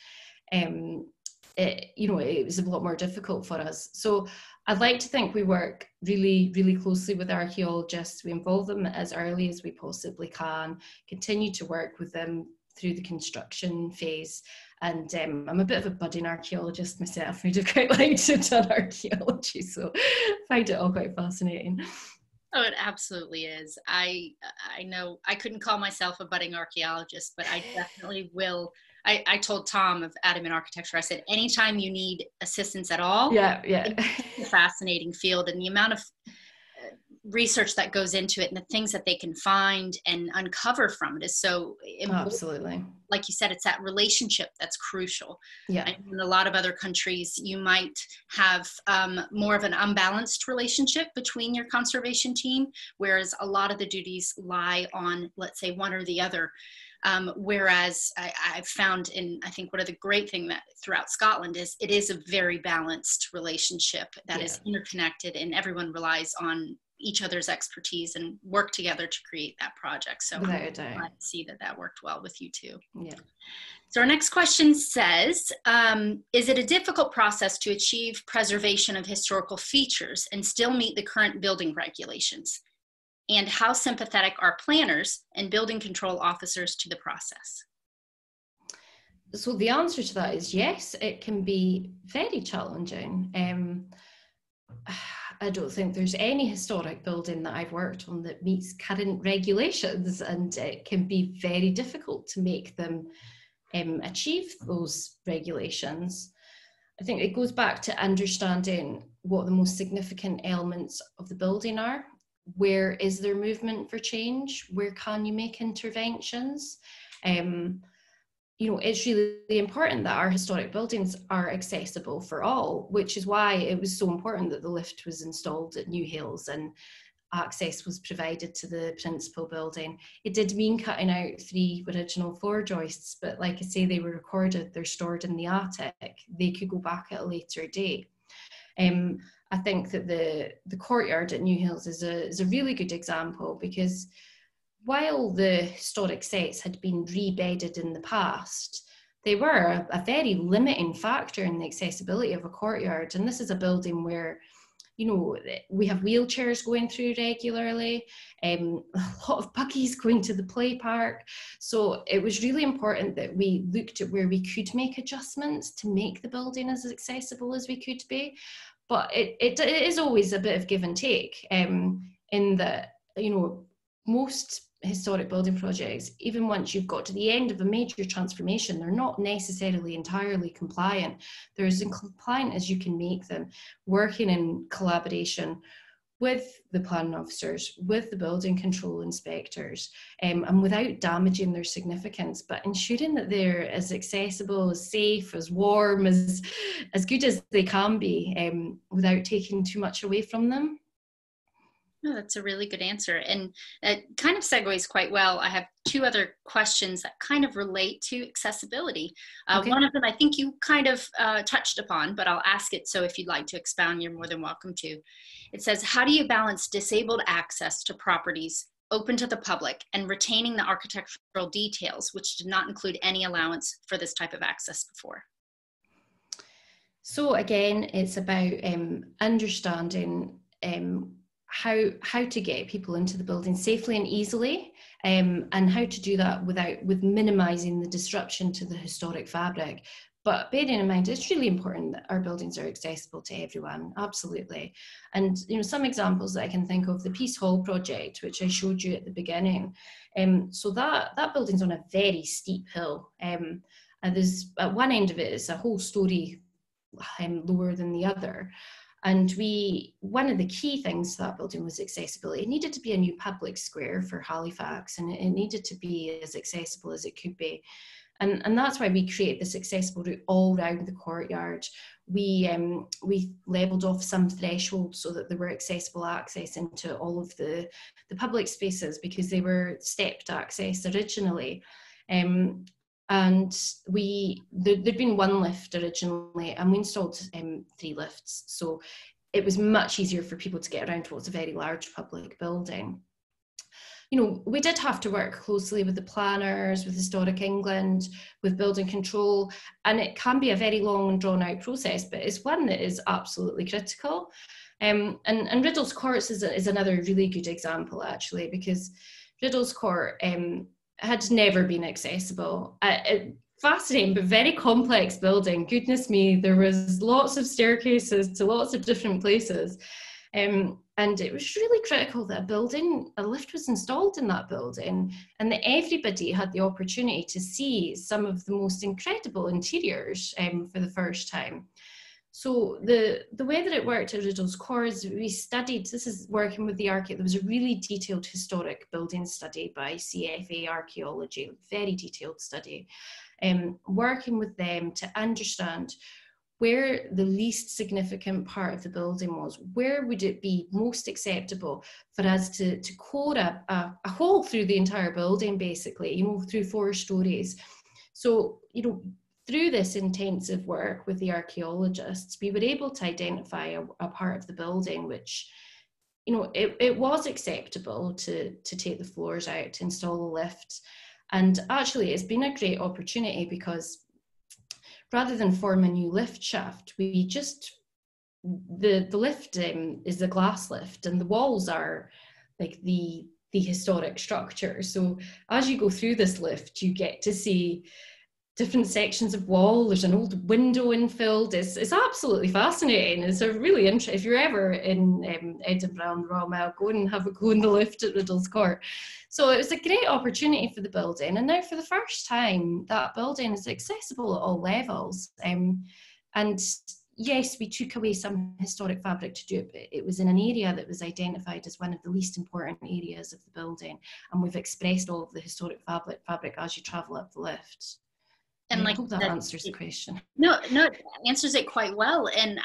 it was a lot more difficult for us. So I'd like to think we work really, really closely with archaeologists. We involve them as early as we possibly can, continue to work with them through the construction phase. And I'm a bit of a budding archaeologist myself. I'd have quite liked to have done archaeology, so I find it all quite fascinating. Oh, it absolutely is. I know I couldn't call myself a budding archaeologist, but I definitely will. I told Tom of Addyman Architecture, I said, anytime you need assistance at all, it's a fascinating field, and the amount of research that goes into it and the things that they can find and uncover from it is so important. Absolutely. Like you said, it's that relationship that's crucial. Yeah. And in a lot of other countries, you might have more of an unbalanced relationship between your conservation team, whereas a lot of the duties lie on, let's say, one or the other. Whereas I've found I think one of the great things that throughout Scotland is it is a very balanced relationship that is interconnected, and everyone relies on each other's expertise and work together to create that project. So without a doubt. I see that worked well with you too. Yeah. So our next question says, is it a difficult process to achieve preservation of historical features and still meet the current building regulations? And how sympathetic are planners and building control officers to the process? So the answer to that is yes, it can be very challenging. I don't think there's any historic building that I've worked on that meets current regulations, and it can be very difficult to make them achieve those regulations. I think it goes back to understanding what the most significant elements of the building are. Where is there movement for change? Where can you make interventions? It's really important that our historic buildings are accessible for all, which is why it was so important that the lift was installed at Newhailes and access was provided to the principal building. It did mean cutting out 3 original floor joists, but like I say, they were recorded, they're stored in the attic. They could go back at a later date. I think that the courtyard at Newhailes is a really good example, because while the historic sets had been rebedded in the past, they were a very limiting factor in the accessibility of a courtyard. And this is a building where, we have wheelchairs going through regularly, a lot of buggies going to the play park. So it was really important that we looked at where we could make adjustments to make the building as accessible as we could be. But it is always a bit of give and take, in that, most historic building projects, even once you've got to the end of a major transformation, they're not necessarily entirely compliant. They're as compliant as you can make them, working in collaboration with the planning officers, with the building control inspectors, and without damaging their significance, but ensuring that they're as accessible, as safe, as warm, as good as they can be, without taking too much away from them. No, that's a really good answer. And it kind of segues quite well. I have 2 other questions that kind of relate to accessibility. Okay. One of them I think you kind of touched upon, but I'll ask it. So if you'd like to expound, you're more than welcome to. It says, how do you balance disabled access to properties open to the public and retaining the architectural details, which did not include any allowance for this type of access before? So again, it's about understanding how to get people into the building safely and easily, and how to do that with minimizing the disruption to the historic fabric. But bearing in mind, it's really important that our buildings are accessible to everyone, absolutely. And some examples that I can think of, the Peace Hall project, which I showed you at the beginning. So that building's on a very steep hill, and there's at one end of it is a whole story lower than the other. And one of the key things to that building was accessibility. It needed to be a new public square for Halifax, and it needed to be as accessible as it could be. And that's why we created this accessible route all around the courtyard. We levelled off some thresholds so that there were accessible access into all of the public spaces, because they were stepped access originally. And there'd been 1 lift originally, and we installed 3 lifts. So it was much easier for people to get around to what's a very large public building. We did have to work closely with the planners, with Historic England, with building control, and it can be a very long and drawn out process, but it's one that is absolutely critical. And Riddle's Court is another really good example, actually, because Riddle's Court had never been accessible. Fascinating, but very complex building. Goodness me, there was lots of staircases to lots of different places. And it was really critical that a lift was installed in that building, and that everybody had the opportunity to see some of the most incredible interiors for the first time. So the way that it worked at Riddle's Court is we studied, this is working with the architect, there was a really detailed historic building study by CFA Archaeology, very detailed study, working with them to understand where the least significant part of the building was, where would it be most acceptable for us to core a hole through the entire building, basically, through 4 stories. So, through this intensive work with the archaeologists, we were able to identify a part of the building which you know, it was acceptable to take the floors out, to install the lift. And actually, it's been a great opportunity because rather than form a new lift shaft, we just, the lift is the glass lift, and the walls are like the historic structure. So as you go through this lift, you get to see different sections of wall. There's an old window infilled. It's absolutely fascinating. It's a really interesting, if you're ever in Edinburgh on the Royal Mile, go and have a go in the lift at Riddle's Court. So it was a great opportunity for the building. And now for the first time, that building is accessible at all levels. And yes, we took away some historic fabric to do it, but it was in an area that was identified as one of the least important areas of the building. And we've expressed all of the historic fabric as you travel up the lift. And I hope that answers the question. No, it answers it quite well. And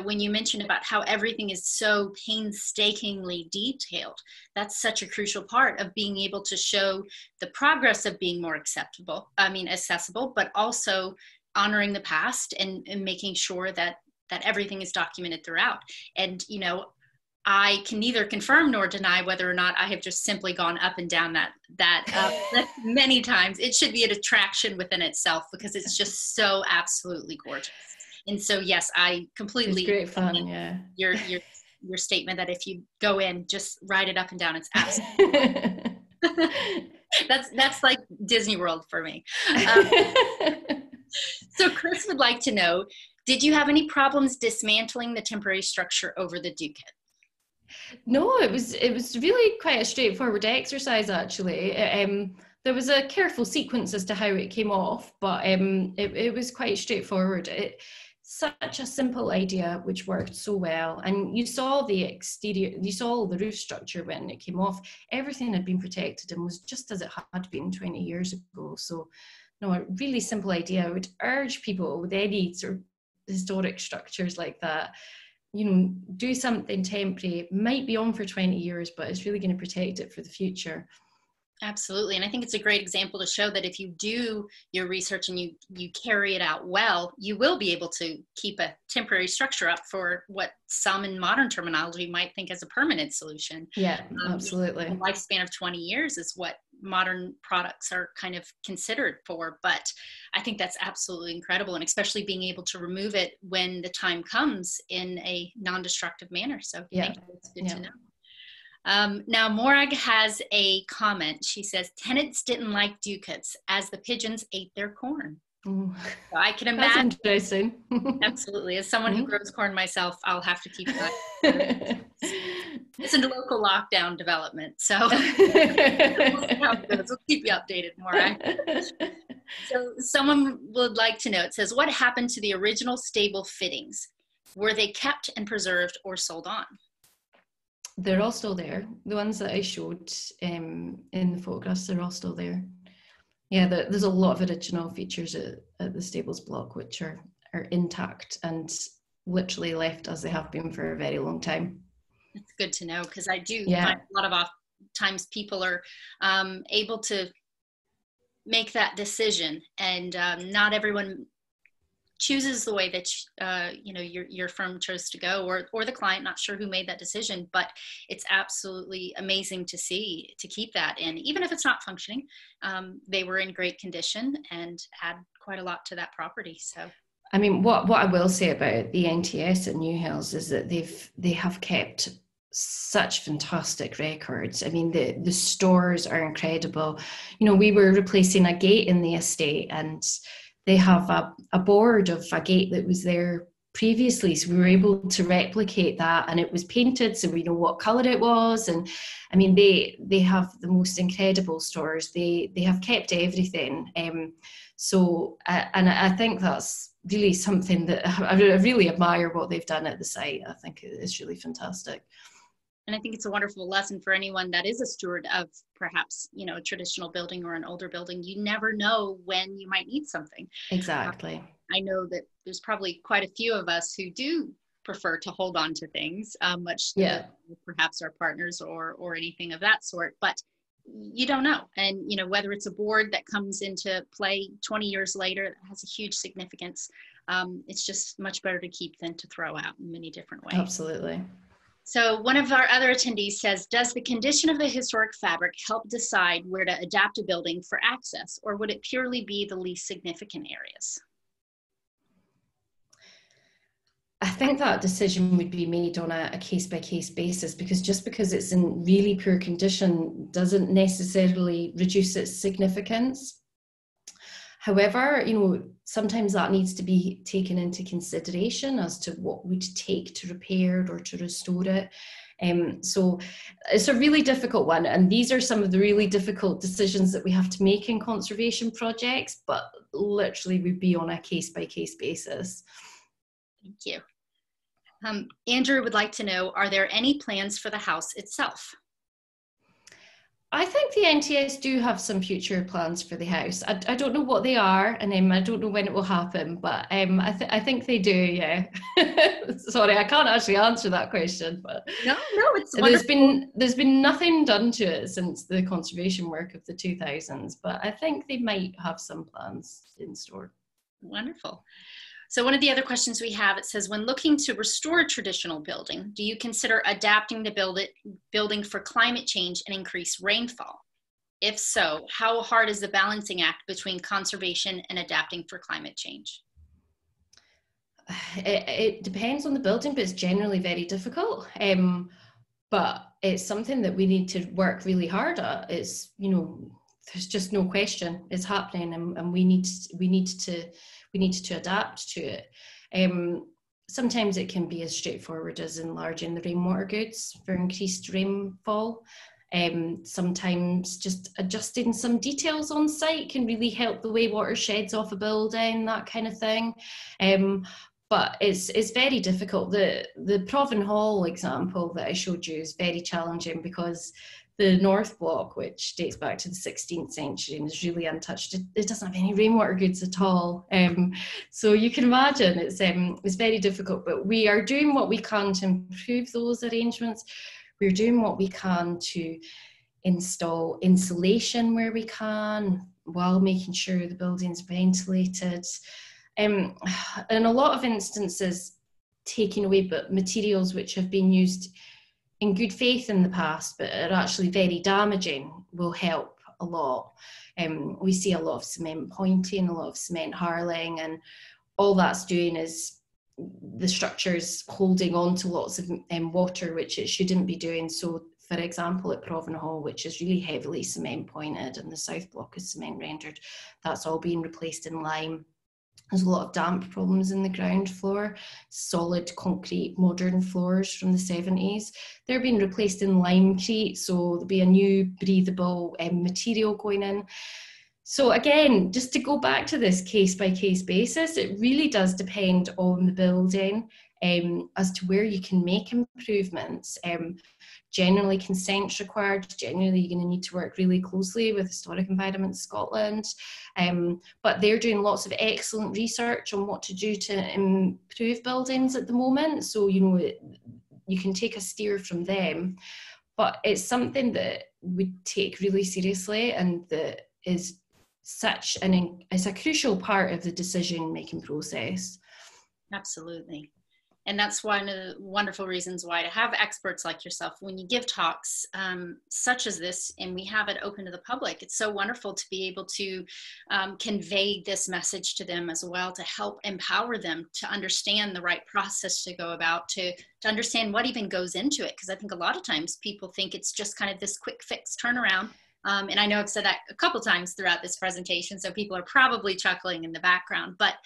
when you mentioned about how everything is so painstakingly detailed, that's such a crucial part of being able to show the progress of being more accessible, but also honoring the past and making sure that everything is documented throughout. And, I can neither confirm nor deny whether or not I have just simply gone up and down that many times. It should be an attraction within itself because it's just so absolutely gorgeous. And so, yes, I completely. It's great fun, yeah. Your statement that if you go in, just ride it up and down. It's absolutely. That's like Disney World for me. So Chris would like to know, did you have any problems dismantling the temporary structure over the Ducat? No, it was really quite a straightforward exercise, actually. There was a careful sequence as to how it came off, but it was quite straightforward. Such a simple idea, which worked so well. And you saw the exterior, you saw the roof structure when it came off. Everything had been protected and was just as it had been 20 years ago. So, no, a really simple idea. I would urge people with any sort of historic structures like that, do something temporary. It might be on for 20 years, but it's really going to protect it for the future. Absolutely. And I think it's a great example to show that if you do your research and you carry it out well, you will be able to keep a temporary structure up for what some in modern terminology might think as a permanent solution. Yeah, absolutely. A lifespan of 20 years is what modern products are kind of considered for. But I think that's absolutely incredible. And especially being able to remove it when the time comes in a non-destructive manner. So thank you. It's good to know. Now Morag has a comment. She says, tenants didn't like Ducats as the pigeons ate their corn. So I can imagine. That's interesting. Absolutely. As someone who grows corn myself, I'll have to keep that. It's a local lockdown development. So we'll keep you updated, Morag. So someone would like to know, it says, what happened to the original stable fittings? Were they kept and preserved or sold on? They're all still there. The ones that I showed in the photographs, they're all still there. Yeah, there's a lot of original features at the stables block which are intact and literally left as they have been for a very long time. It's good to know, because I do find a lot of times people are able to make that decision, and not everyone chooses the way that your firm chose to go, or the client, not sure who made that decision, but it's absolutely amazing to see, to keep that in, even if it's not functioning. They were in great condition and add quite a lot to that property. So I mean, what I will say about the NTS at Newhailes is that they have kept such fantastic records. I mean, the stores are incredible. We were replacing a gate in the estate, and they have a board of a gate that was there previously, so we were able to replicate that, and it was painted so we know what colour it was. And I mean, they have the most incredible stores. They have kept everything. So I think that's really something that I really admire what they've done at the site. I think it's really fantastic. And I think it's a wonderful lesson for anyone that is a steward of perhaps, a traditional building or an older building. You never know when you might need something. Exactly. I know that there's probably quite a few of us who do prefer to hold on to things, much perhaps our partners or anything of that sort, but you don't know. And, whether it's a board that comes into play 20 years later, that has a huge significance. It's just much better to keep than to throw out in many different ways. Absolutely. So one of our other attendees says, does the condition of the historic fabric help decide where to adapt a building for access, or would it purely be the least significant areas? I think that decision would be made on a case-by-case basis, because just because it's in really poor condition doesn't necessarily reduce its significance. However, sometimes that needs to be taken into consideration as to what would take to repair it or to restore it. So it's a really difficult one, and these are some of the really difficult decisions that we have to make in conservation projects, but literally would be on a case-by-case basis. Thank you. Andrew would like to know, are there any plans for the house itself? I think the NTS do have some future plans for the house. I don't know what they are, and I don't know when it will happen, but I think they do, yeah. Sorry, I can't actually answer that question, but no, it's wonderful. There's been nothing done to it since the conservation work of the 2000s, but I think they might have some plans in store. Wonderful. So one of the other questions we have, it says, when looking to restore a traditional building, do you consider adapting the building for climate change and increased rainfall? If so, how hard is the balancing act between conservation and adapting for climate change? It depends on the building, but it's generally very difficult. But it's something that we need to work really hard at. It's, there's just no question it's happening, and we need to adapt to it. Sometimes it can be as straightforward as enlarging the rainwater goods for increased rainfall. Sometimes just adjusting some details on site can really help the way water sheds off a building, that kind of thing. But it's very difficult. The Provan Hall example that I showed you is very challenging, because the North Block, which dates back to the 16th century and is really untouched, it doesn't have any rainwater goods at all. So you can imagine it's very difficult, but we are doing what we can to improve those arrangements. We're doing what we can to install insulation where we can, while making sure the building's ventilated. In a lot of instances, taking away but materials which have been used in good faith in the past but are actually very damaging will help a lot. We see a lot of cement pointing, a lot of cement harling, and all that's doing is the structure's holding on to lots of water, which it shouldn't be doing. So, for example, at Provan Hall, which is really heavily cement pointed and the South Block is cement rendered, that's all being replaced in lime. There's a lot of damp problems in the ground floor, solid concrete modern floors from the 70s. They're being replaced in limecrete, so there'll be a new breathable material going in. So again, just to go back to this case-by-case basis, it really does depend on the building as to where you can make improvements. Generally, consent's required. Generally, you're going to need to work really closely with Historic Environment Scotland. But they're doing lots of excellent research on what to do to improve buildings at the moment. So, you can take a steer from them. But it's something that we take really seriously, and that is it's a crucial part of the decision-making process. Absolutely. And that's one of the wonderful reasons why to have experts like yourself when you give talks such as this, and we have it open to the public. It's so wonderful to be able to convey this message to them as well, to help empower them to understand the right process to go about, to understand what even goes into it. Because I think a lot of times people think it's just kind of this quick fix turnaround. And I know I've said that a couple times throughout this presentation, so people are probably chuckling in the background, but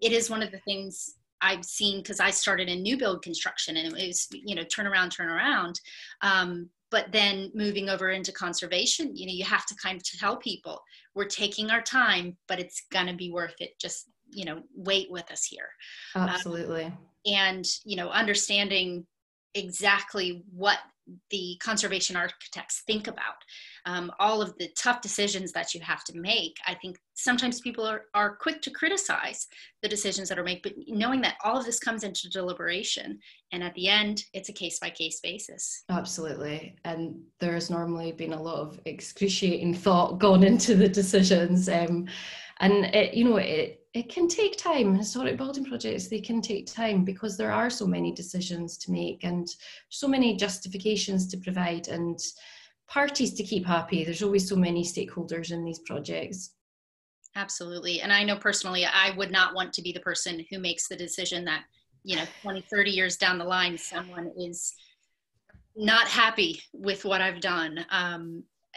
it is one of the things I've seen, because I started in new build construction, and it was, turn around. But then moving over into conservation, you have to kind of tell people we're taking our time, but it's going to be worth it. Just, wait with us here. Absolutely. And, understanding exactly what the conservation architects think about, all of the tough decisions that you have to make. I think sometimes people are quick to criticize the decisions that are made, but knowing that all of this comes into deliberation, and at the end, it's a case-by-case basis. Absolutely. And there's normally been a lot of excruciating thought gone into the decisions. And it can take time. Historic building projects, they can take time because there are so many decisions to make and so many justifications to provide and parties to keep happy. There's always so many stakeholders in these projects. Absolutely. And I know personally, I would not want to be the person who makes the decision that, 20, 30 years down the line, someone is not happy with what I've done.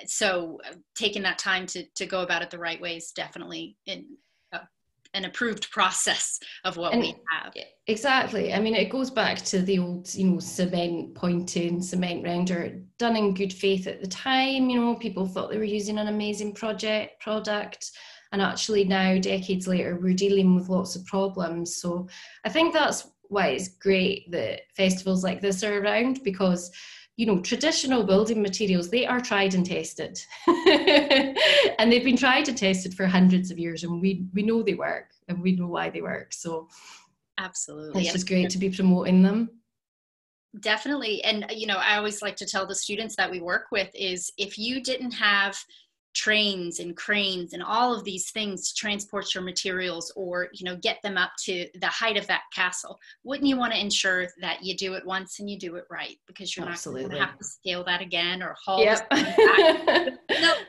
So taking that time to go about it the right way is definitely an approved process of what we have. Exactly. I mean, it goes back to the old, cement pointing, cement render, done in good faith at the time. People thought they were using an amazing product. And actually now, decades later, we're dealing with lots of problems. So I think that's why it's great that festivals like this are around, because traditional building materials, they are tried and tested. And they've been tried and tested for hundreds of years, and we know they work and we know why they work. So absolutely, it's just great to be promoting them. Definitely. And I always like to tell the students that we work with is, if you didn't have trains and cranes and all of these things to transport your materials or get them up to the height of that castle, wouldn't you want to ensure that you do it once and you do it right, because you're Absolutely. not going to have to scale that again or haul yep. back.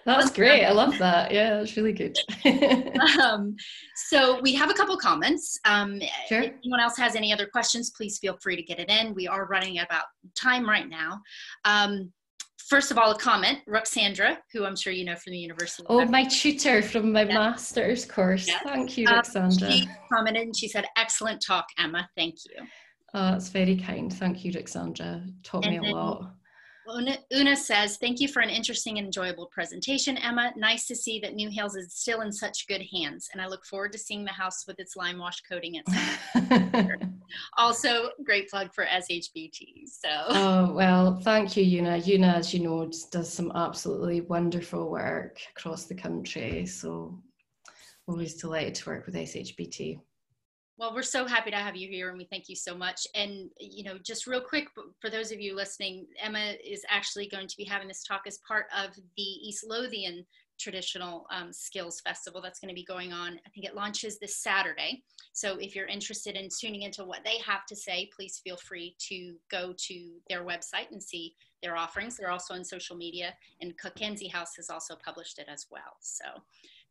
That's great. I love that. Yeah, that's really good. So we have a couple comments. Sure. If anyone else has any other questions, please feel free to get it in. We are running about time right now. First of all, a comment, Ruxandra, who I'm sure you know from the university. Oh, my tutor from my master's course. Yes. Thank you, Ruxandra. She commented and she said, excellent talk, Emma. Thank you. Oh, that's very kind. Thank you, Ruxandra. Taught me a lot. Una says, thank you for an interesting and enjoyable presentation, Emma. Nice to see that Newhailes is still in such good hands, and I look forward to seeing the house with its lime wash coating at some point. Also, great plug for SHBT. So. Oh, well, thank you, Una. Una, as you know, just does some absolutely wonderful work across the country. So always delighted to work with SHBT. Well, we're so happy to have you here, and we thank you so much. And, just real quick, for those of you listening, Emma is actually going to be having this talk as part of the East Lothian Traditional Skills Festival that's going to be going on. I think it launches this Saturday. So if you're interested in tuning into what they have to say, please feel free to go to their website and see their offerings. They're also on social media, and Conserving House has also published it as well. So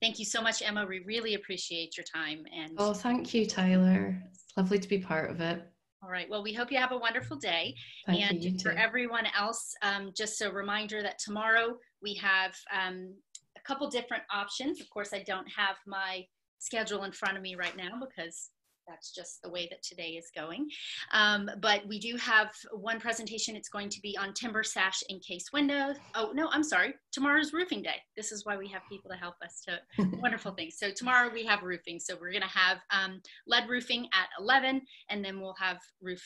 thank you so much, Emma. We really appreciate your time. And oh, thank you, Tyler. It's lovely to be part of it. All right. Well, we hope you have a wonderful day. Thank you, for everyone else, just a reminder that tomorrow we have a couple different options. Of course, I don't have my schedule in front of me right now because that's just the way that today is going. But we do have one presentation. It's going to be on timber sash encased windows. Oh, no, I'm sorry. Tomorrow's roofing day. This is why we have people to help us to wonderful things. So tomorrow we have roofing. So we're going to have lead roofing at 11, and then we'll have roof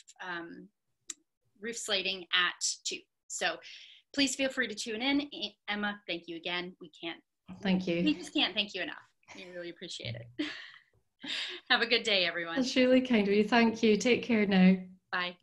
slating at 2. So please feel free to tune in. Emma, thank you again. We just can't thank you enough. We really appreciate it. Have a good day, everyone. That's really kind of you. Thank you. Take care now. Bye.